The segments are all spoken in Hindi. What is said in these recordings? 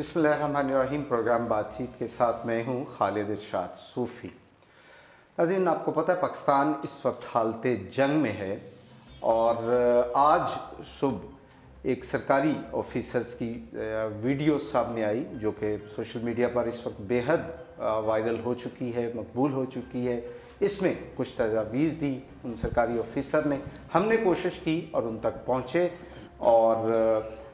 बिस्मिल्लाहिर्रहमानिर्रहीम। प्रोग्राम बातचीत के साथ मैं हूँ खालिद इरशाद सूफ़ी। नाज़रीन, आपको पता है पाकिस्तान इस वक्त हालत जंग में है और आज सुबह एक सरकारी ऑफिसर्स की वीडियो सामने आई जो कि सोशल मीडिया पर इस वक्त बेहद वायरल हो चुकी है, मकबूल हो चुकी है। इसमें कुछ तजावीज़ दी उन सरकारी ऑफिसर ने, हमने कोशिश की और उन तक पहुँचे और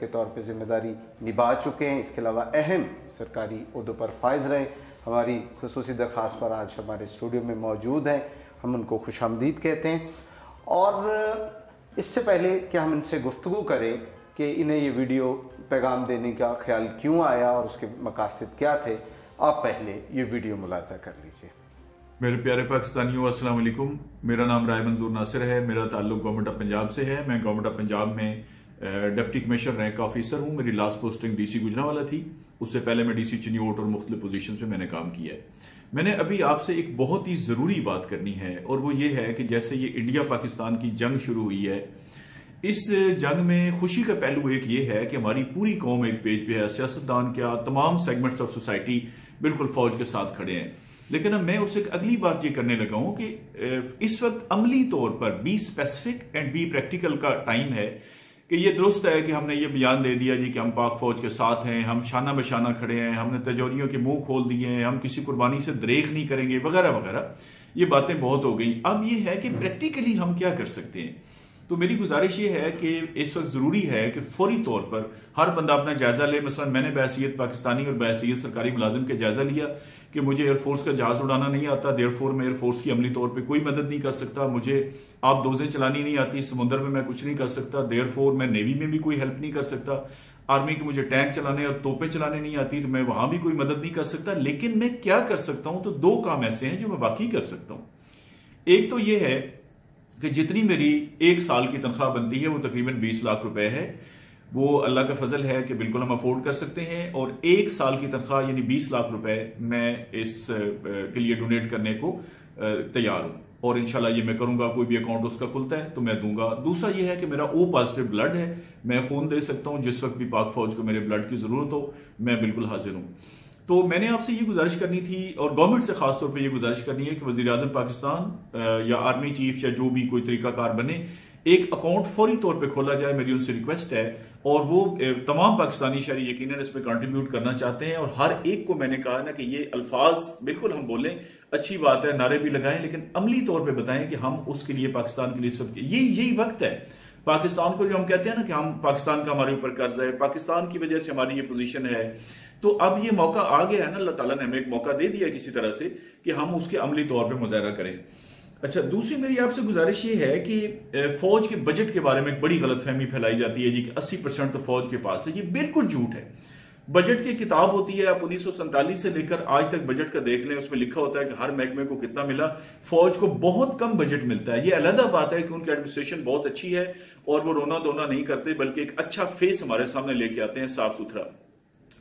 के तौर पे ज़िम्मेदारी निभा चुके हैं। इसके अलावा अहम सरकारी ओहदों पर फाइज रहे। हमारी खुसूसी दरख्वास्त पर आज हमारे स्टूडियो में मौजूद हैं, हम उनको खुशामदीद कहते हैं। और इससे पहले कि हम इनसे गुफ्तगू करें कि इन्हें ये वीडियो पैगाम देने का ख्याल क्यों आया और उसके मकासद क्या थे, आप पहले ये वीडियो मुलाजा कर लीजिए। मेरे प्यारे पाकिस्तानियों, अस्सलाम वालेकुम। मेरा नाम राय मंजूर नासिर है। मेरा ताल्लुक गवर्नमेंट ऑफ पंजाब से है। मैं गवर्नमेंट ऑफ पंजाब में डिप्टी कमिश्नर रैंक का ऑफिसर हूँ। मेरी लास्ट पोस्टिंग डीसी गुजरांवाला थी। उससे पहले मैं डीसी चिन्योट और मुख्तलिफ पोजीशन पे मैंने काम किया है। मैंने अभी आपसे एक बहुत ही ज़रूरी बात करनी है और वो ये है कि जैसे ये इंडिया पाकिस्तान की जंग शुरू हुई है, इस जंग में खुशी का पहलू एक ये है कि हमारी पूरी कौम एक पेज पे है। सियासतदान क्या, तमाम सेगमेंट्स ऑफ सोसाइटी बिल्कुल फौज के साथ खड़े हैं। लेकिन अब मैं उससे अगली बात ये करने लगा हूं कि इस वक्त अमली तौर पर be specific and be practical का टाइम है कि ये दुरुस्त है कि हमने ये बयान दे दिया जी कि हम पाक फौज के साथ हैं, हम शाना बशाना खड़े हैं, हमने तिजोरियों के मुंह खोल दिए हैं, हम किसी कुर्बानी से दरेख नहीं करेंगे वगैरह वगैरह। ये बातें बहुत हो गई। अब ये है कि प्रैक्टिकली हम क्या कर सकते हैं। तो मेरी गुजारिश ये है कि इस वक्त जरूरी है कि फौरी तौर पर हर बंदा अपना जायजा ले। मसलन मैंने बहसीयत पाकिस्तानी और बहसीयत सरकारी मुलाजिम के जायजा लिया कि मुझे एयरफोर्स का जहाज उड़ाना नहीं आता, देयरफॉर मैं एयरफोर्स की अमली तौर पे कोई मदद नहीं कर सकता। मुझे आप दोजें चलानी नहीं आती, समुद्र में मैं कुछ नहीं कर सकता, देयरफॉर मैं नेवी में भी कोई हेल्प नहीं कर सकता। आर्मी के मुझे टैंक चलाने और तोपें चलाने नहीं आती, तो मैं वहां भी कोई मदद नहीं कर सकता। लेकिन मैं क्या कर सकता हूं, तो 2 काम ऐसे हैं जो मैं वाकई कर सकता हूं। एक तो यह है कि जितनी मेरी 1 साल की तनख्वाह बनती है वो तकरीबन 20 लाख रुपए है। वो अल्लाह का फजल है कि बिल्कुल हम अफोर्ड कर सकते हैं और 1 साल की तनख्वाह यानी 20 लाख रुपए मैं इस के लिए डोनेट करने को तैयार हूं और इंशाल्लाह ये मैं करूंगा। कोई भी अकाउंट उसका खुलता है तो मैं दूंगा। दूसरा ये है कि मेरा O पॉजिटिव ब्लड है, मैं खून दे सकता हूं। जिस वक्त भी पाक फौज को मेरे ब्लड की जरूरत हो मैं बिल्कुल हाजिर हूं। तो मैंने आपसे ये गुजारिश करनी थी और गवर्नमेंट से खासतौर पे ये गुजारिश करनी है कि वजीर आजम पाकिस्तान या आर्मी चीफ या जो भी कोई तरीकाकार बने, एक अकाउंट फौरी तौर पे खोला जाए। मेरी उनसे रिक्वेस्ट है और वो तमाम पाकिस्तानी शहरी यकीनन इसमें कंट्रीब्यूट करना चाहते हैं। और हर एक को मैंने कहा ना कि ये अल्फाज बिल्कुल हम बोलें, अच्छी बात है, नारे भी लगाएं, लेकिन अमली तौर पे बताएं कि हम उसके लिए पाकिस्तान के लिए इस वक्त यही वक्त है। पाकिस्तान को जो हम कहते हैं ना कि हम पाकिस्तान का हमारे ऊपर कर्ज है, पाकिस्तान की वजह से हमारी ये पोजीशन है, तो अब ये मौका आ गया है ना, अल्लाह ताला ने हमें एक मौका दे दिया किसी तरह से कि हम उसके अमली तौर पे मुजाहरा करें। अच्छा, दूसरी मेरी आपसे गुजारिश ये है कि फौज के बजट के बारे में एक बड़ी गलतफहमी फैलाई जाती है जी कि 80% तो फौज के पास है। ये बिल्कुल झूठ है। बजट की किताब होती है, आप 1947 से लेकर आज तक बजट का देख लें, उसमें लिखा होता है कि हर महकमे को कितना मिला। फौज को बहुत कम बजट मिलता है। ये अलग बात है कि उनकी एडमिनिस्ट्रेशन बहुत अच्छी है और वो रोना धोना नहीं करते, बल्कि एक अच्छा फेस हमारे सामने लेके आते हैं, साफ सुथरा।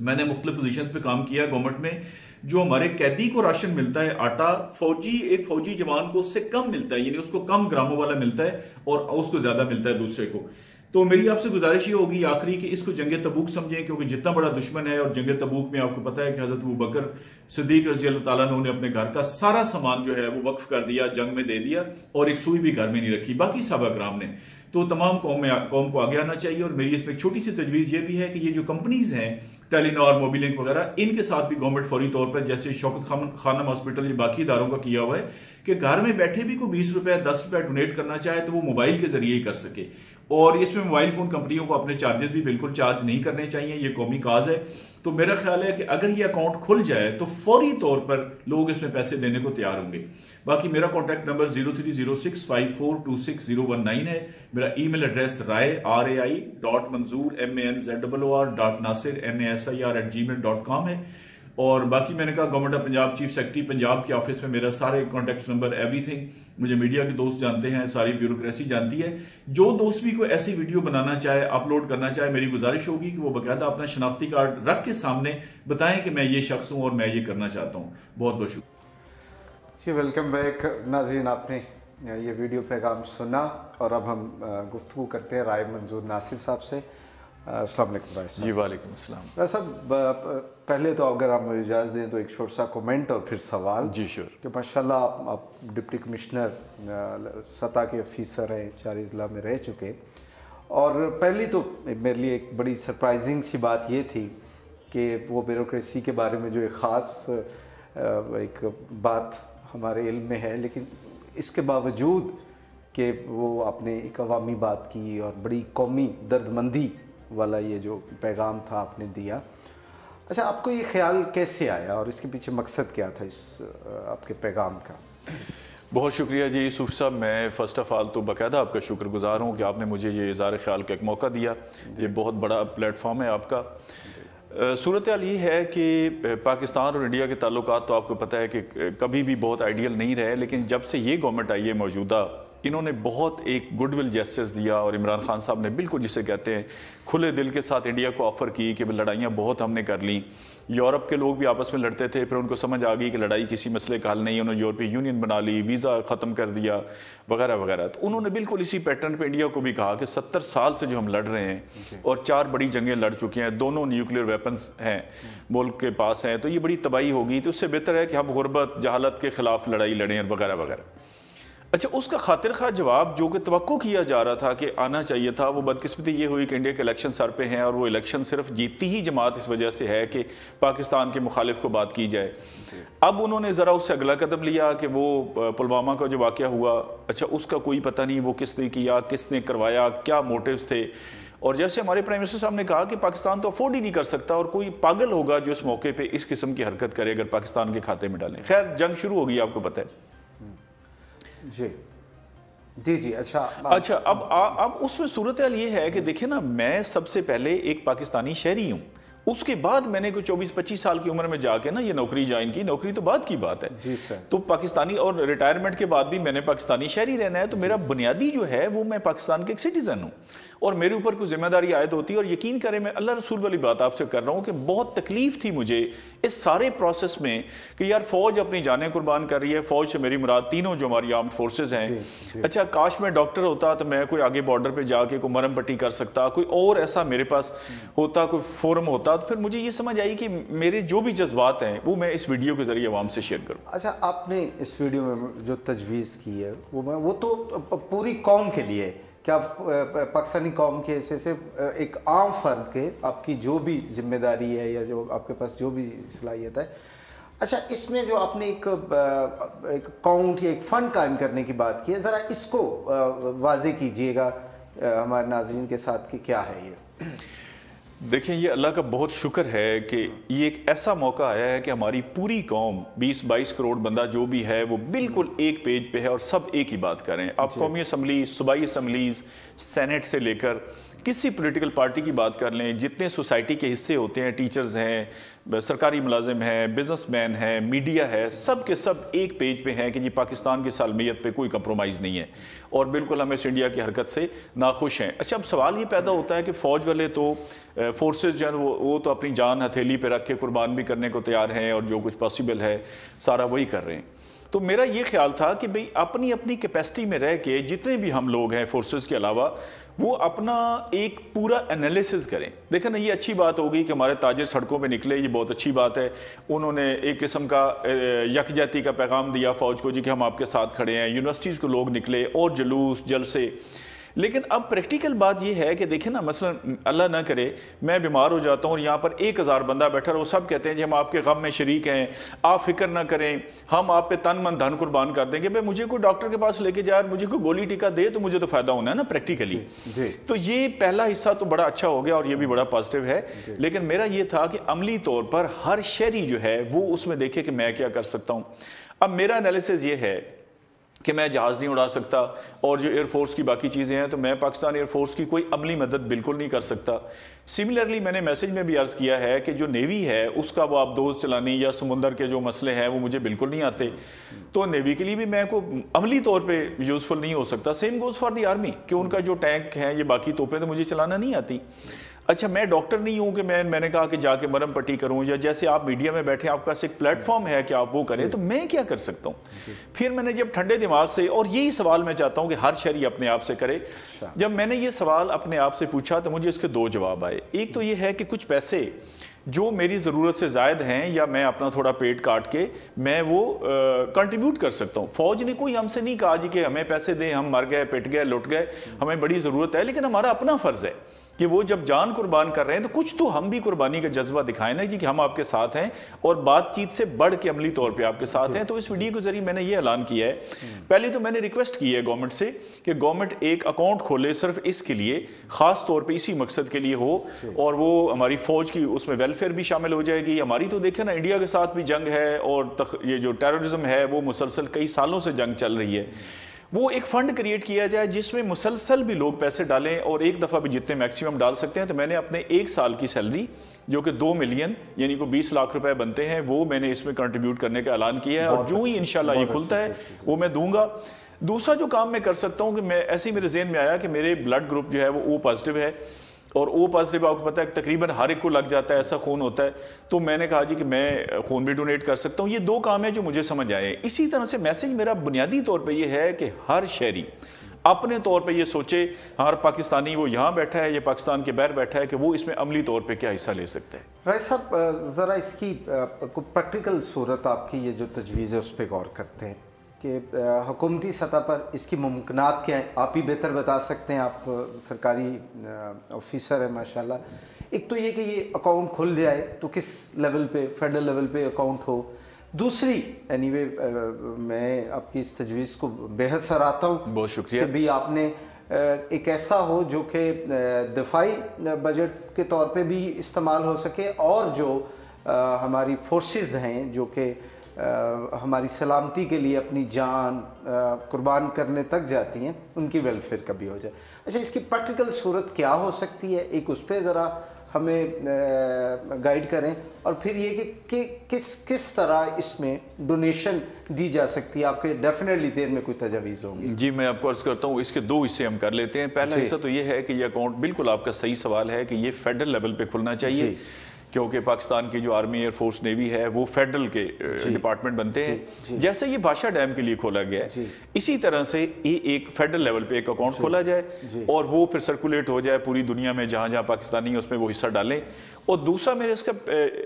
मैंने मुख्तलिफ पोजीशन पे काम किया गवर्नमेंट में। जो हमारे कैदी को राशन मिलता है, आटा, एक फौजी जवान को उससे कम मिलता है, यानी उसको कम ग्रामों वाला मिलता है और उसको ज्यादा मिलता है दूसरे को। तो मेरी आपसे गुजारिश ये होगी आखिरी कि इसको जंगे तबूक समझें, क्योंकि जितना बड़ा दुश्मन है। और जंगे तबूक में आपको पता है कि हजरत अबू बकर सिद्दीक रजी अल्लाह ताला ने अपने घर का सारा सामान जो है वो वक्फ कर दिया, जंग में दे दिया और एक सुई भी घर में नहीं रखी, बाकी साहबा कराम ने। तो तमाम कौम को आगे आना चाहिए। और मेरी इसमें एक छोटी सी तजवीज ये भी है कि ये जो कंपनीज हैं टेलीनॉर, मोबिलिंक वगैरह, इनके साथ भी गवर्नमेंट फौरी तौर पर जैसे शौकत खानम हॉस्पिटल या बाकी इदारों का किया हुआ है कि घर में बैठे भी कोई 20 रुपए 10 रुपए डोनेट करना चाहे तो वो मोबाइल के जरिए ही कर सके। और इसमें मोबाइल फोन कंपनियों को अपने चार्जेस भी बिल्कुल चार्ज नहीं करने चाहिए। ये कौमी काज है। तो मेरा ख्याल है कि अगर ये अकाउंट खुल जाए तो फौरी तौर पर लोग इसमें पैसे देने को तैयार होंगे। बाकी मेरा कॉन्टैक्ट नंबर 0306542619 है। मेरा ईमेल एड्रेस rae.manzoor@nasir@gmail.com है। और बाकी मैंने कहा government of Punjab chief secretary Punjab के ऑफिस में मेरा सारे कॉन्टैक्ट नंबर, एवरीथिंग। मुझे मीडिया के दोस्त जानते हैं, सारी ब्यूरोक्रेसी जानती है। जो दोस्त भी कोई ऐसी वीडियो बनाना चाहे, अपलोड करना चाहे, मेरी गुजारिश होगी कि वो बाकायदा अपना शनाख्ती कार्ड रख के सामने बताएं कि मैं ये शख्स हूं और मैं ये करना चाहता हूं। बहुत बहुत शुक्रिया जी। वेलकम बैक नाज़रीन। आपने ये वीडियो पैगाम सुना और अब हम गुफ्तगू करते हैं राय मंजूर नासिर साहब से। अस्सलाम वालेकुम राय साहब। जी वालेकुम अस्सलाम। राय साहब, पहले तो अगर आप मुझे इजाज़त दें तो एक शॉर्ट सा कमेंट और फिर सवाल। जी श्योर। कि माशाल्लाह आप डिप्टी कमिश्नर सतह के ऑफिसर हैं, 4 अजला में रह चुके, और पहली तो मेरे लिए एक बड़ी सरप्राइजिंग सी बात ये थी कि वो ब्यूरोक्रेसी के बारे में जो एक ख़ास एक बात हमारे इल्म में है, लेकिन इसके बावजूद कि वो आपने एक अवामी बात की और बड़ी कौमी दर्दमंदी वाला ये जो पैगाम था आपने दिया। अच्छा, आपको ये ख्याल कैसे आया और इसके पीछे मकसद क्या था इस आपके पैगाम का? बहुत शुक्रिया जी सूफी साहब। मैं फ़र्स्ट ऑफ़ ऑल तो बाकायदा आपका शुक्रगुजार हूँ कि आपने मुझे ये इज़हार ख्याल का एक मौका दिया। ये बहुत बड़ा प्लेटफॉर्म है आपका। सूरत हाल ये है कि पाकिस्तान और इंडिया के ताल्लुकात तो आपको पता है कि कभी भी बहुत आइडियल नहीं रहे, लेकिन जब से ये गवर्नमेंट आई है मौजूदा, इन्होंने बहुत एक गुडविल जेस्चर्स दिया और इमरान खान साहब ने बिल्कुल जिसे कहते हैं खुले दिल के साथ इंडिया को ऑफ़र की कि लड़ाइयाँ बहुत हमने कर लीं। यूरोप के लोग भी आपस में लड़ते थे, फिर उनको समझ आ गई कि लड़ाई किसी मसले का हल नहीं है, उन्होंने यूरोपीय यूनियन बना ली, वीज़ा ख़त्म कर दिया वगैरह वगैरह। तो उन्होंने बिल्कुल इसी पैटर्न पे इंडिया को भी कहा कि 70 साल से जो हम लड़ रहे हैं और 4 बड़ी जंगें लड़ चुके हैं, दोनों न्यूक्लियर वेपन्स हैं मुल्क के पास हैं, तो ये बड़ी तबाही होगी, तो उससे बेहतर है कि हम गुरबत जहालत के ख़िलाफ़ लड़ाई लड़ें वगैरह वगैरह। अच्छा, उसका खातिर खा जवाब जो कि तवक्को किया जा रहा था कि आना चाहिए था, वो बदकिस्मती ये हुई कि इंडिया के इलेक्शन सर पे हैं और वो इलेक्शन सिर्फ जीतती ही जमात इस वजह से है कि पाकिस्तान के मुखालिफ को बात की जाए। अब उन्होंने ज़रा उससे अगला कदम लिया कि वो पुलवामा का जो वाक़या हुआ, अच्छा उसका कोई पता नहीं वो किसने किया, किसने करवाया, क्या मोटिव्स थे। और जैसे हमारे प्राइम मिनिस्टर साहब ने कहा कि पाकिस्तान तो अफोर्ड ही नहीं कर सकता और कोई पागल होगा जो इस मौके पर इस किस्म की हरकत करे अगर पाकिस्तान के खाते में डालें। खैर, जंग शुरू हो गई, आपको पता है जी जी जी। अच्छा, अब उसमें सूरत हाल ये है कि देखिए ना, मैं सबसे पहले एक पाकिस्तानी शहरी हूँ, उसके बाद मैंने कोई 24-25 साल की उम्र में जाके ना ये नौकरी ज्वाइन की। नौकरी तो बाद की बात है जी सर। तो पाकिस्तानी, और रिटायरमेंट के बाद भी मैंने पाकिस्तानी शहरी रहना है, तो मेरा बुनियादी जो है वो मैं पाकिस्तान के एक सिटीज़न हूँ और मेरे ऊपर कोई जिम्मेदारी आयद होती है। और यकीन करें, मैं अल्लाह रसूल वाली बात आपसे कर रहा हूँ कि बहुत तकलीफ थी मुझे इस सारे प्रोसेस में कि यार फ़ौज अपनी जानें कुर्बान कर रही है। फ़ौज से मेरी मुराद तीनों जो हमारी आर्म्ड फोर्सेज हैं। अच्छा, काश मैं डॉक्टर होता तो मैं कोई आगे बॉर्डर पे जाके कोई मरहम पट्टी कर सकता, कोई और ऐसा मेरे पास होता, कोई फोरम होता, तो फिर मुझे ये समझ आई कि मेरे जो भी जज्बात हैं वो मैं इस वीडियो के ज़रिए आवाम से शेयर करूँ। अच्छा, आपने इस वीडियो में जो तजवीज़ की है वो तो पूरी कौम के लिए, क्या पाकिस्तानी कौम के से एक आम फर्द के आपकी जो भी जिम्मेदारी है या जो आपके पास जो भी सलाहियत है। अच्छा, इसमें जो आपने एक अकाउंट या एक फ़ंड कायम करने की बात की है, ज़रा इसको वाज़े कीजिएगा हमारे नाज़रीन के साथ कि क्या है ये। देखिए, ये अल्लाह का बहुत शुक्र है कि ये एक ऐसा मौका आया है कि हमारी पूरी कौम 20-22 करोड़ बंदा जो भी है वो बिल्कुल एक पेज पे है और सब एक ही बात कर रहे हैं। आप कौमी असम्बली, सूबाई असम्बलीज़, सेनेट से लेकर किसी पॉलिटिकल पार्टी की बात कर लें, जितने सोसाइटी के हिस्से होते हैं, टीचर्स हैं, सरकारी मुलाजिम हैं, बिजनेसमैन हैं, मीडिया है, सब के सब एक पेज पे हैं कि जी पाकिस्तान की सालमियत पे कोई कंप्रोमाइज़ नहीं है और बिल्कुल हम इस इंडिया की हरकत से नाखुश हैं। अच्छा, अब सवाल ये पैदा होता है कि फ़ौज वाले तो फोर्सेज जो है वो तो अपनी जान हथेली पे रख के कुर्बान भी करने को तैयार हैं और जो कुछ पॉसिबल है सारा वही कर रहे हैं। तो मेरा ये ख्याल था कि भाई अपनी अपनी कैपेसिटी में रह के जितने भी हम लोग हैं फोर्सेस के अलावा, वो अपना एक पूरा एनालिसिस करें। देखें ना, ये अच्छी बात होगी कि हमारे ताजिर सड़कों पे निकले, ये बहुत अच्छी बात है। उन्होंने एक किस्म का यकजहती का पैगाम दिया फ़ौज को जी कि हम आपके साथ खड़े हैं। यूनिवर्सिटीज़ को लोग निकले और जुलूस जलसे। लेकिन अब प्रैक्टिकल बात यह है कि देखें ना, मसलन अल्लाह ना करे मैं बीमार हो जाता हूँ और यहाँ पर 1000 बंदा बैठा और वो सब कहते हैं जी हम आपके गम में शरीक हैं, आप फिक्र ना करें, हम आप पे तन मन धन कुर्बान कर देंगे। भाई मुझे कोई डॉक्टर के पास लेके जाए, मुझे कोई गोली टीका दे तो मुझे तो फ़ायदा होना है ना प्रैक्टिकली। तो ये पहला हिस्सा तो बड़ा अच्छा हो गया और ये भी बड़ा पॉजिटिव है। लेकिन मेरा ये था कि अमली तौर पर हर शहरी जो है वो उसमें देखे कि मैं क्या कर सकता हूँ। अब मेरा एनालिसिस ये है कि मैं जहाज़ नहीं उड़ा सकता और जो एयरफोर्स की बाकी चीज़ें हैं तो मैं पाकिस्तान एयरफोर्स की कोई अमली मदद बिल्कुल नहीं कर सकता। सिमिलरली मैंने मैसेज में भी अर्ज़ किया है कि जो नेवी है उसका वो आबदोज़ चलानी या समुंदर के जो मसले हैं वो मुझे बिल्कुल नहीं आते, तो नेवी के लिए भी मैं को अमली तौर पे यूज़फुल नहीं हो सकता। Same goes for the army कि उनका जो टैंक है ये बाकी तोपें तो मुझे चलाना नहीं आती। अच्छा, मैं डॉक्टर नहीं हूँ कि मैंने कहा कि जाके मरहम पट्टी करूँ, या जैसे आप मीडिया में बैठे आपके पास एक प्लेटफॉर्म है कि आप वो करें, तो मैं क्या कर सकता हूँ? फिर मैंने जब ठंडे दिमाग से, और यही सवाल मैं चाहता हूँ कि हर शहरी अपने आप से करे, जब मैंने ये सवाल अपने आप से पूछा तो मुझे इसके दो जवाब आए। एक तो ये है कि कुछ पैसे जो मेरी ज़रूरत से ज़ायद हैं या मैं अपना थोड़ा पेट काट के मैं वो कंट्रीब्यूट कर सकता हूँ। फ़ौज ने कोई हमसे नहीं कहा जी कि हमें पैसे दें, हम मर गए, पिट गए, लुट गए, हमें बड़ी ज़रूरत है, लेकिन हमारा अपना फ़र्ज़ है कि वो जब जान कुर्बान कर रहे हैं तो कुछ तो हम भी कुर्बानी का जज्बा दिखाएं ना जी कि हम आपके साथ हैं और बातचीत से बढ़ के अमली तौर पे आपके साथ हैं। तो इस वीडियो के जरिए मैंने ये ऐलान किया है, पहले तो मैंने रिक्वेस्ट की है गवर्नमेंट से कि गवर्नमेंट एक अकाउंट खोले सिर्फ इसके लिए, ख़ास तौर पे इसी मकसद के लिए हो, और वो हमारी फ़ौज की उसमें वेलफेयर भी शामिल हो जाएगी। हमारी तो देखें ना, इंडिया के साथ भी जंग है और ये जो टेररिज्म है वो मुसलसल कई सालों से जंग चल रही है। वो एक फ़ंड क्रिएट किया जाए जिसमें मुसलसल भी लोग पैसे डालें और एक दफ़ा भी जितने मैक्सिमम डाल सकते हैं। तो मैंने अपने 1 साल की सैलरी जो कि 2 मिलियन यानी को 20 लाख रुपए बनते हैं, वो मैंने इसमें कंट्रीब्यूट करने का ऐलान किया है, और जो ही इंशाल्लाह ये खुलता है वो मैं दूंगा। दूसरा जो काम मैं कर सकता हूँ कि मैं ऐसे ही मेरे ज़हन में आया कि मेरे ब्लड ग्रुप जो है वो O पॉजिटिव है, और O पॉजिटिव आपको पता है कि तकरीबन हर एक को लग जाता है, ऐसा खून होता है। तो मैंने कहा जी कि मैं खून भी डोनेट कर सकता हूँ। ये 2 काम है जो मुझे समझ आए। इसी तरह से मैसेज मेरा बुनियादी तौर पे ये है कि हर शहरी अपने तौर पे ये सोचे, हर पाकिस्तानी वो यहाँ बैठा है या पाकिस्तान के बाहर बैठा है, कि वो इसमें अमली तौर पे क्या हिस्सा ले सकता है। राय साहब, ज़रा इसकी प्रैक्टिकल सूरत आपकी ये जो तजवीज़ है उस पर गौर करते हैं कि हुकूमती सतह पर इसकी मुमकिनात क्या है? आप ही बेहतर बता सकते हैं, आप सरकारी ऑफिसर हैं माशाल्लाह। एक तो ये कि ये अकाउंट खुल जाए तो किस लेवल पे, फेडरल लेवल पे अकाउंट हो। दूसरी, एनीवे मैं आपकी इस तजवीज़ को बेहद सराहता हूँ, बहुत शुक्रिया कि भी आपने एक ऐसा हो जो कि दिफाई बजट के तौर पे भी इस्तेमाल हो सके, और जो हमारी फोर्सेस हैं जो कि हमारी सलामती के लिए अपनी जान कुर्बान करने तक जाती हैं, उनकी वेलफेयर का भी हो जाए। अच्छा, इसकी प्रैक्टिकल सूरत क्या हो सकती है, एक उस पर ज़रा हमें गाइड करें, और फिर ये कि किस तरह इसमें डोनेशन दी जा सकती है? आपके डेफिनेटली ज़हन में कोई तजवीज़ होंगी। जी, मैं आपको अर्ज़ करता हूँ, इसके 2 हिस्से हम कर लेते हैं। पहला हिस्सा तो ये है कि ये अकाउंट, बिल्कुल आपका सही सवाल है कि ये फेडरल लेवल पे खुलना चाहिए, क्योंकि पाकिस्तान की जो आर्मी, एयरफोर्स, नेवी है वो फेडरल के डिपार्टमेंट बनते हैं। जैसे ये भाषा डैम के लिए खोला गया है, इसी तरह से ये एक फेडरल लेवल पे एक अकाउंट खोला जाए और वो फिर सर्कुलेट हो जाए पूरी दुनिया में, जहाँ जहाँ पाकिस्तानी है उसमें वो हिस्सा डालें। और दूसरा मेरे इसका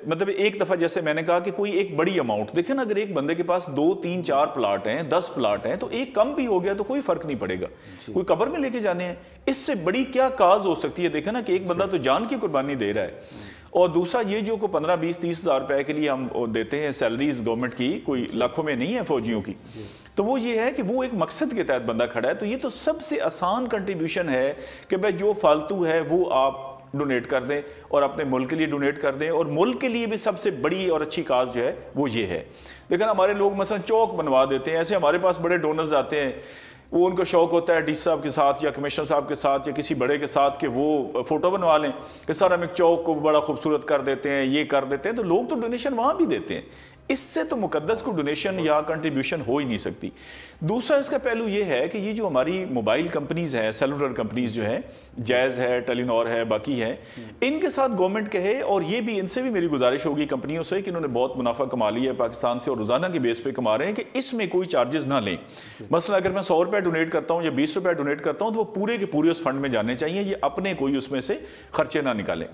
मतलब एक दफ़ा जैसे मैंने कहा कि कोई एक बड़ी अमाउंट, देखें ना, अगर एक बंदे के पास 2, 3, 4 प्लाट हैं, 10 प्लाट हैं, तो एक कम भी हो गया तो कोई फ़र्क नहीं पड़ेगा, कोई कब्र में लेके जाने हैं। इससे बड़ी क्या काज हो सकती है? देखें ना कि एक बंदा तो जान की कुर्बानी दे रहा है, और दूसरा ये जो को 15, 20, 30 हज़ार रुपए के लिए हम देते हैं सैलरीज गवर्नमेंट की, कोई लाखों में नहीं है फौजियों की, तो वो ये है कि वो एक मकसद के तहत बंदा खड़ा है। तो ये तो सबसे आसान कंट्रीब्यूशन है कि भाई जो फालतू है वो आप डोनेट कर दें और अपने मुल्क के लिए डोनेट कर दें। और मुल्क के लिए भी सबसे बड़ी और अच्छी काज जो है वो ये है। लेकिन हमारे लोग मसलन चौक बनवा देते हैं, ऐसे हमारे पास बड़े डोनर्स आते हैं, वो उनको शौक होता है डी साहब के साथ या कमिश्नर साहब के साथ या किसी बड़े के साथ कि वो फ़ोटो बनवा लें कि सर हम एक चौक को बड़ा खूबसूरत कर देते हैं, ये कर देते हैं, तो लोग तो डोनेशन वहाँ भी देते हैं। इससे तो मुकद्दस को डोनेशन या कंट्रीब्यूशन हो ही नहीं सकती। दूसरा इसका पहलू ये है कि ये जो हमारी मोबाइल कंपनीज हैं, सेलुलर कंपनीज जो हैं, जैज़ है, टेलीनॉर है, बाकी है, इनके साथ गवर्नमेंट कहे, और ये भी इनसे भी मेरी गुजारिश होगी कंपनियों से कि इन्होंने बहुत मुनाफा कमा लिया है पाकिस्तान से और रोज़ाना की बेस पे कमा रहे हैं, कि इसमें कोई चार्जेस ना लें। मसला अगर मैं 100 रुपये डोनेट करता हूँ या 20 रुपये डोनेट करता हूँ तो वो पूरे के पूरे उस फंड में जाने चाहिए, ये अपने कोई उसमें से खर्चे ना निकालें।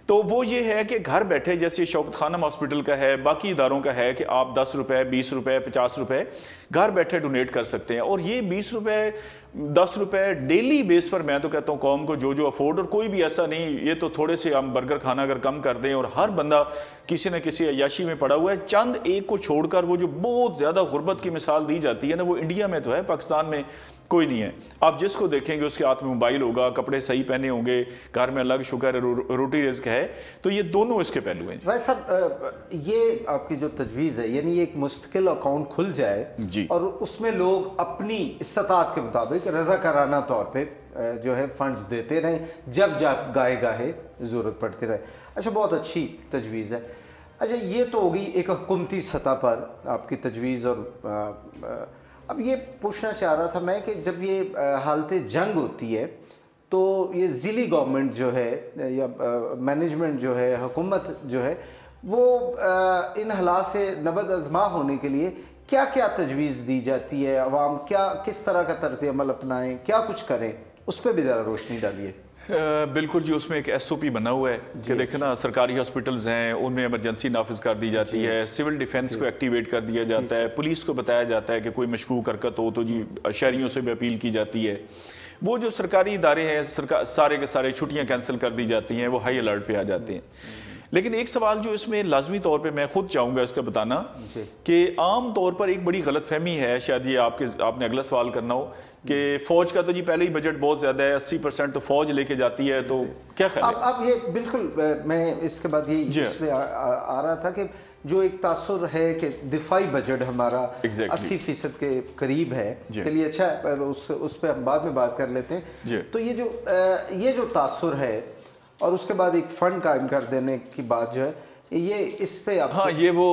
तो वो ये है कि घर बैठे, जैसे शौकत खानम हॉस्पिटल का है, बाकी इदारों का है, कि आप 10 रुपये, 20 रुपये, 50 रुपये घर बैठे डोनेट कर सकते हैं। और ये 20 रुपये, 10 रुपये डेली बेस पर, मैं तो कहता हूँ कौम को जो अफोर्ड, और कोई भी ऐसा नहीं, ये तो थोड़े से हम बर्गर खाना अगर कम कर दें, और हर बंदा किसी न किसी अय्याशी में पड़ा हुआ है, चंद एक को छोड़कर वो जो बहुत ज़्यादा गुर्बत की मिसाल दी जाती है ना, वो इंडिया में तो है, पाकिस्तान में कोई नहीं है। आप जिसको देखेंगे उसके हाथ में मोबाइल होगा, कपड़े सही पहने होंगे, घर में अलग शुगर रोटी रिज़्क है। तो ये दोनों इसके पहलू हैं। राय साहब, ये आपकी जो तजवीज़ है, यानी एक मुस्तकिल अकाउंट खुल जाए जी, और उसमें लोग अपनी इस्तात के मुताबिक रज़ाकाराना तौर पे जो है फंड्स देते रहें, जब गाहे गाहे ज़रूरत पड़ती रहे। अच्छा, बहुत अच्छी तजवीज़ है। अच्छा, ये तो होगी एक हुकूमती सतह पर आपकी तजवीज़। और अब ये पूछना चाह रहा था मैं कि जब ये हालत जंग होती है तो ये ज़िली गवर्नमेंट जो है या मैनेजमेंट जो है, हुकूमत जो है, वो इन हालात से नबद आज़मा होने के लिए क्या क्या तजवीज़ दी जाती है? अवाम क्या किस तरह का तर्ज़ अमल अपनाएं, क्या कुछ करें, उस पर भी ज़रा रोशनी डालिए। बिल्कुल जी, उसमें एक SOP बना हुआ है कि देखें ना, सरकारी हॉस्पिटल्स हैं उनमें इमरजेंसी नाफिज कर दी जाती है, सिविल डिफेंस को एक्टिवेट कर दिया जाता है, पुलिस को बताया जाता है कि कोई मशकूक हरकत हो तो जी शहरियों से भी अपील की जाती है। वो जो सरकारी इदारे हैं सारे के सारे छुट्टियाँ कैंसिल कर दी जाती हैं, वो हाई अलर्ट पे आ जाते हैं। लेकिन एक सवाल जो इसमें लाजमी तौर पे मैं खुद चाहूँगा इसका बताना कि आम तौर पर एक बड़ी गलत फहमी है, शायद ये आपने अगला सवाल करना हो, कि फ़ौज का तो जी पहले ही बजट बहुत ज़्यादा है, 80% तो फ़ौज लेके जाती है, तो क्या ख्याल है? अब ये बिल्कुल मैं इसके बाद ये इसमें आ रहा था कि जो एक तासुर है कि दिफाई बजट हमारा 80% के करीब है, चलिए अच्छा उस पर हम बाद में बात कर लेते हैं। तो ये जो तासुर है और उसके बाद एक फंड कायम कर देने की बात जो है, ये इस पे आप हाँ, ये वो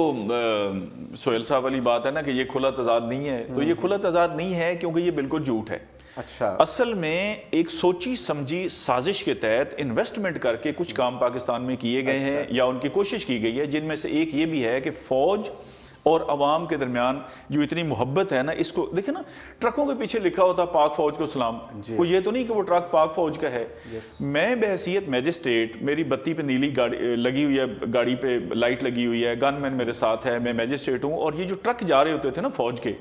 सोहेल साहब वाली बात है ना कि ये खुला तजाद नहीं है, तो ये खुला तजाद नहीं है क्योंकि ये बिल्कुल झूठ है। अच्छा, असल में एक सोची समझी साजिश के तहत इन्वेस्टमेंट करके कुछ काम पाकिस्तान में किए गए हैं या उनकी कोशिश की गई है, जिनमें से एक ये भी है कि फौज और अवाम के दरमियान जो इतनी मोहब्बत है ना, इसको देखे ना, ट्रकों के पीछे लिखा होता पाक फौज को सलाम, वो ये तो नहीं कि वो ट्रक पाक फौज का है। मैं बहसीयत मैजिस्ट्रेट, मेरी बत्ती पे नीली गाड़ी लगी हुई है, गाड़ी पे लाइट लगी हुई है, गनमैन मेरे साथ है, मैं मैजिस्ट्रेट हूँ, और ये जो ट्रक जा रहे होते थे ना फौज के,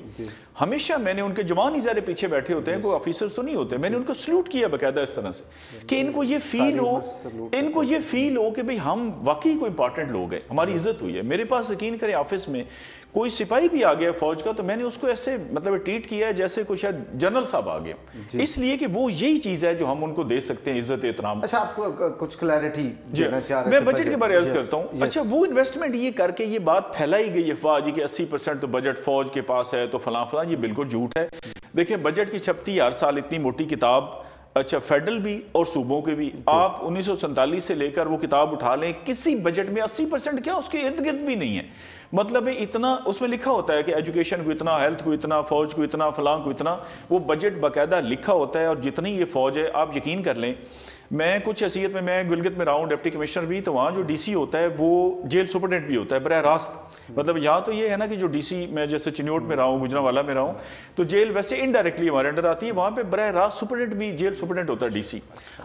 हमेशा मैंने उनके जवान ही ज़्यादा पीछे बैठे होते हैं, कोई ऑफिसर्स तो नहीं होते, मैंने उनको सल्यूट किया बाकायदा इस तरह से कि इनको ये फील हो कि भाई हम वाकई कोई इंपॉर्टेंट लोग हैं, हमारी इज्जत हुई है। मेरे पास यकीन करें ऑफिस में कोई सिपाही भी आ गया फौज का, तो मैंने उसको ऐसे मतलब ट्रीट किया है जैसे कोई शायद जनरल साहब आ गया, इसलिए कि वो यही चीज है जो हम उनको दे सकते हैं, इज्जत एहतराम। अच्छा, आपको कुछ क्लैरिटी देना चाह रहे थे? मैं बजट के बारे में अर्ज करता हूँ। अच्छा, वो इन्वेस्टमेंट ये करके ये बात फैलाई गई अफवाह जी कि 80% तो बजट फौज के पास है, तो फलां फलां, ये बिल्कुल झूठ है। देखिए, बजट की छपती हर साल इतनी मोटी किताब, अच्छा फेडरल भी और सूबों के भी, आप 1947 से लेकर वो किताब उठा लें, किसी बजट में 80% क्या उसके इर्द गिर्द भी नहीं है। मतलब इतना उसमें लिखा होता है कि एजुकेशन को इतना, हेल्थ को इतना, फौज को इतना, फलां को इतना, वो बजट बाकायदा लिखा होता है। और जितनी ये फौज है, आप यकीन कर लें, मैं कुछ हैसियत में, मैं गिलगित में रहा हूँ डिप्टी कमिश्नर भी, तो वहाँ जो DC होता है वो जेल सुपरडेंट भी होता है बराह रास्त। मतलब यहाँ तो ये है ना कि जो DC, मैं जैसे चिन्योट में रहा हूँ, गुजरांवाला में रहा हूँ, तो जेल वैसे इनडायरेक्टली हमारे अंडर आती है, वहाँ पे बराह रास्त सुपरडेंट भी जेल सुपरडेंट होता है DC।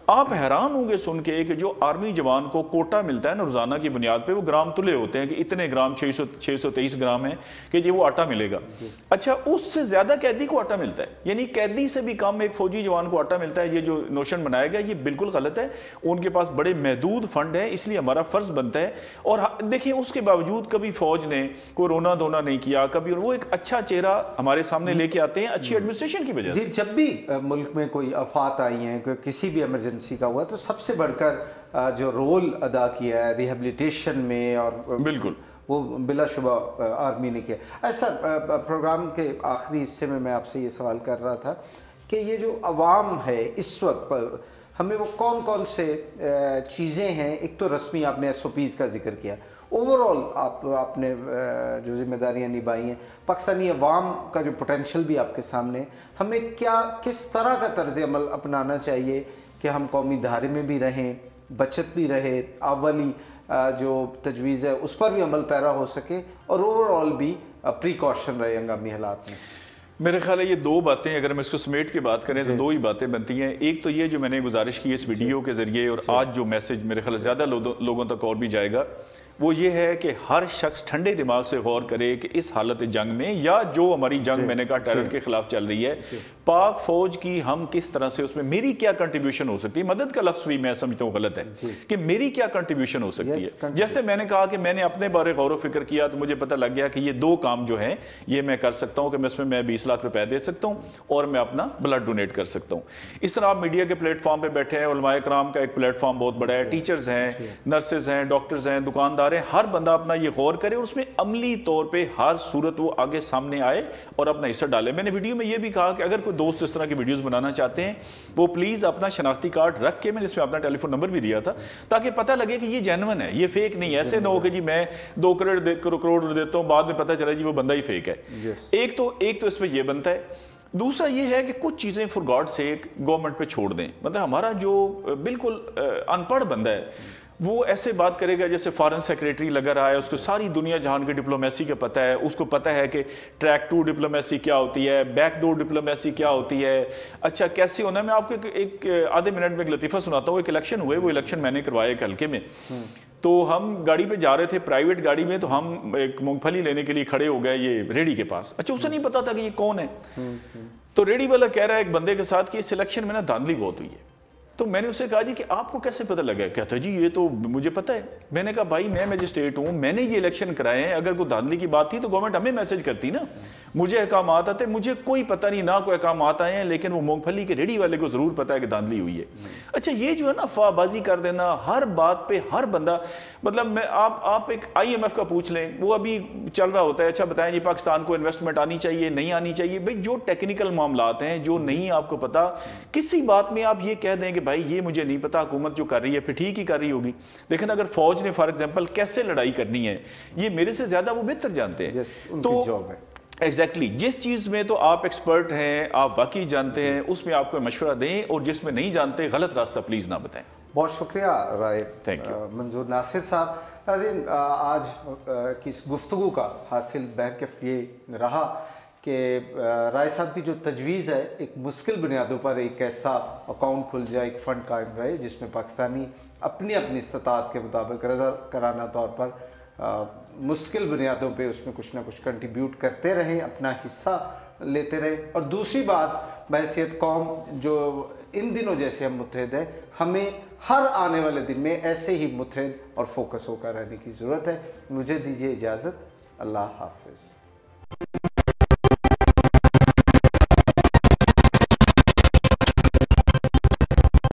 आप हैरान होंगे सुन के कि जो आर्मी जवान को कोटा मिलता है ना रोजाना की बुनियाद पर, वो ग्राम तुले होते हैं कि इतने ग्राम, 623 ग्राम है कि ये वो आटा मिलेगा। अच्छा, उससे ज्यादा कैदी को आटा मिलता है, यानी कैदी से भी कम एक फौजी जवान को आटा मिलता है। ये जो नोशन बनाया गया, ये बिल्कुल गलत है। उनके पास बड़े महदूद फंड है, इसलिए हमारा फर्ज बनता है। और देखिए, उसके बावजूद कभी फौज ने कोई रोना धोना नहीं किया, कभी वो एक अच्छा चेहरा हमारे सामने लेके आते हैं अच्छी एडमिनिस्ट्रेशन की वजह से। जब भी मुल्क में कोई आफात आई हैं, कोई किसी भी इमरजेंसी का हुआ, तो सबसे बढ़कर जो रोल अदा किया है रिहेबिलिटेशन में, और बिल्कुल वो बिलाशुबा आर्मी ने किया। ऐसा प्रोग्राम के आखिरी हिस्से में मैं आपसे ये सवाल कर रहा था कि ये जो अवाम है इस वक्त, हमें वो कौन कौन से चीज़ें हैं, एक तो रस्मी आपने SOPs का जिक्र किया, ओवरऑल आपने जो जिम्मेदारियां निभाई हैं, पाकिस्तानी अवाम का जो पोटेंशियल भी आपके सामने, हमें किस तरह का तर्ज अमल अपनाना चाहिए कि हम कौमी धारे में भी रहें, बचत भी रहे, अवली जो तजवीज़ है उस पर भी अमल पैरा हो सके, और ओवरऑल भी प्रिकॉशन रहे हंगामी हालात में। मेरे ख्याल है ये दो बातें, अगर हम इसको समेट के बात करें तो दो ही बातें बनती हैं। एक तो ये जो मैंने गुजारिश की इस वीडियो के ज़रिए, और आज जो मैसेज मेरे ख्याल ज़्यादा लोगों तक और भी जाएगा, वो ये है कि हर शख्स ठंडे दिमाग से गौर करे कि इस हालत जंग में, या जो हमारी जंग मैंने कहा टेरर के खिलाफ चल रही है, पाक फौज की हम किस तरह से, उसमें मेरी क्या कंट्रीब्यूशन हो सकती है। मदद का लफ्ज़ भी मैं समझता हूँ गलत है कि मेरी क्या कंट्रीब्यूशन हो सकती है। जैसे मैंने कहा कि मैंने अपने बारे गौर व फिक्र किया, तो मुझे पता लग गया कि ये दो काम जो है ये मैं कर सकता हूँ कि मैं इसमें 20 लाख रुपए दे सकता हूँ और मैं अपना ब्लड डोनेट कर सकता हूँ। इस तरह आप मीडिया के प्लेटफॉर्म पर बैठे हैं, उलमाए कराम का एक प्लेटफॉर्म बहुत बड़ा है, टीचर्स हैं, नर्सेज हैं, डॉक्टर्स हैं, दुकानदार हैं, हर बंदा अपना ये गौर करे और उसमें अमली तौर पे हर सूरत वो आगे सामने आए और अपना हिस्सा डाले। मैंने वीडियो में ये भी कहा कि अगर कोई दोस्त इस तरह की वीडियोस बनाना चाहते हैं, वो प्लीज़ अपना शनाख्ती कार्ड रख के, मैंने इसमें अपना टेलीफोन नंबर भी दिया था, ताकि पता लगे कि ये जेन्युइन है, ये फेक नहीं है। ऐसे ना हो कि जी मैं 2 करोड़ देता हूँ, बाद में पता चला जी वो बंदा ही फेक है। एक तो इसमें ये बनता है। दूसरा ये है कि कुछ चीज़ें फॉर गॉड सेक गवर्नमेंट पे छोड़ दें। मतलब हमारा जो बिल्कुल अनपढ़ बंदा है वो ऐसे बात करेगा जैसे फॉरेन सेक्रेटरी लगा रहा है, उसको सारी दुनिया जहान की डिप्लोमेसी का पता है, उसको पता है कि ट्रैक टू डिप्लोमेसी क्या होती है, बैकडोर डिप्लोमेसी क्या होती है, अच्छा कैसे होना है। मैं आपको एक आधे मिनट में एक लतीफ़ा सुनाता हूँ। एक इलेक्शन हुए, वो इलेक्शन मैंने करवाया एक हल्के में, तो हम गाड़ी पे जा रहे थे, प्राइवेट गाड़ी में, तो हम एक मूंगफली लेने के लिए खड़े हो गए ये रेडी के पास। अच्छा उसे नहीं पता था कि ये कौन है, तो रेडी वाला कह रहा है एक बंदे के साथ कि इस इलेक्शन में ना धांधली बहुत हुई है। तो मैंने उससे कहा जी कि आपको कैसे पता लगा? कहता जी ये तो मुझे पता है। मैंने कहा भाई मैं मजिस्ट्रेट हूँ, मैंने ये इलेक्शन कराए हैं, अगर कोई धांधली की बात थी तो गवर्नमेंट हमें मैसेज करती ना। मुझे अहकाम आते, मुझे कोई पता नहीं ना कोई अहकाम आए हैं, लेकिन वो मूंगफली के रेडी वाले को जरूर पता है कि धांधली हुई है। अच्छा ये जो है ना अफवाहबाजी कर देना हर बात पे, हर बंदा, मतलब मैं आप एक IMF का पूछ लें, वो अभी चल रहा होता है, अच्छा बताएं जी पाकिस्तान को इन्वेस्टमेंट आनी चाहिए नहीं आनी चाहिए। भाई जो टेक्निकल मामलात हैं जो नहीं आपको पता, किसी बात में आप ये कह दें कि भाई ये मुझे नहीं पता, हुकूमत जो कर रही है फिर ठीक ही कर रही होगी। लेकिन अगर फौज ने फॉर एग्जांपल कैसे लड़ाई करनी है ये मेरे से ज्यादा वो बेहतर जानते हैं। उनकी जॉब है एग्जैक्टली जिस चीज़ में तो आप एक्सपर्ट हैं, आप वाकई जानते हैं, उसमें आपको मशवरा दें, और जिसमें नहीं जानते गलत रास्ता प्लीज़ ना बताएं। बहुत शुक्रिया राय, थैंक यू मंजूर, नासिर साहब। नाज़रीन आज की इस गुफ्तगू का हासिल बहकफ ये रहा कि राय साहब की जो तजवीज़ है, एक मुश्किल बुनियादों पर एक ऐसा अकाउंट खुल जाए, एक फ़ंड कायम रहे जिसमें पाकिस्तानी अपनी अपनी इस्तात के मुताबिक रज़ा कराना तौर पर मुश्किल बुनियादों पे उसमें कुछ ना कुछ कंट्रीब्यूट करते रहें, अपना हिस्सा लेते रहें। और दूसरी बात, बहैसियत कौम जो इन दिनों जैसे हम मुत्तहद हैं, हमें हर आने वाले दिन में ऐसे ही मुत्तहद और फोकस होकर रहने की ज़रूरत है। मुझे दीजिए इजाज़त, अल्लाह हाफ़िज़।